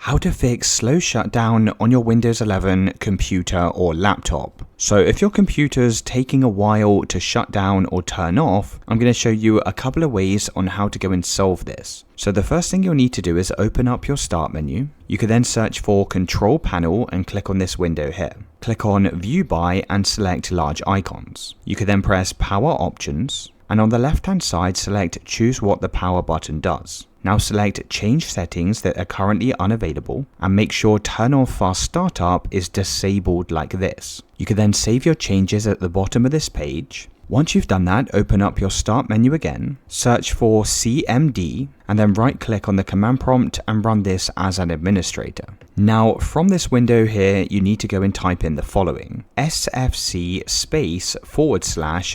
how to fix slow shutdown on your Windows 11 computer or laptop. So if your computer's taking a while to shut down or turn off, I'm going to show you a couple of ways on how to go and solve this. So the first thing you'll need to do is open up your start menu. You can then search for Control Panel and click on this window here. Click on View By and select Large Icons. You can then press Power Options, and on the left hand side select Choose what the power button does. Now select Change Settings that are currently unavailable and make sure Turn on Fast Startup is disabled like this. You can then save your changes at the bottom of this page. Once you've done that, open up your start menu again, search for CMD, and then right click on the command prompt and run this as an administrator. Now from this window here, you need to go and type in the following: sfc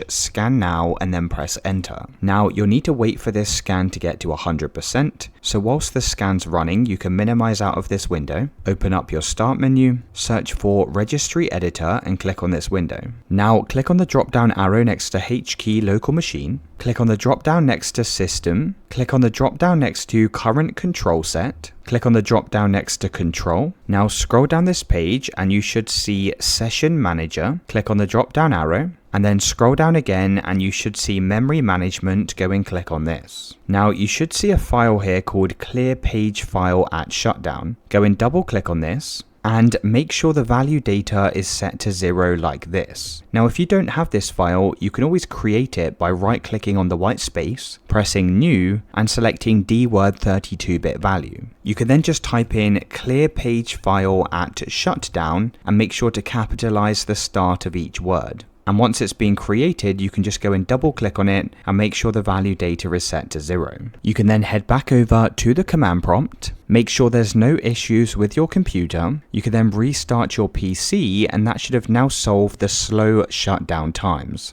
/scan now and then press enter. Now you'll need to wait for this scan to get to 100%. So whilst the scan's running, you can minimize out of this window, open up your start menu, search for registry editor and click on this window. Now click on the drop down arrow next to H key local machine, click on the drop down next to system, click on the drop down next to current control set, click on the drop down next to control. Now scroll down this page and you should see session manager, click on the drop down arrow, and then scroll down again and you should see memory management. Go and click on this. Now you should see a file here called clear page file at shutdown. Go and double click on this and make sure the value data is set to 0 like this. Now if you don't have this file, you can always create it by right clicking on the white space, pressing new and selecting dword 32-bit value. You can then just type in clear page file at shutdown and make sure to capitalize the start of each word. And once it's been created, you can just go and double click on it and make sure the value data is set to 0. You can then head back over to the command prompt, make sure there's no issues with your computer. You can then restart your PC and that should have now solved the slow shutdown times.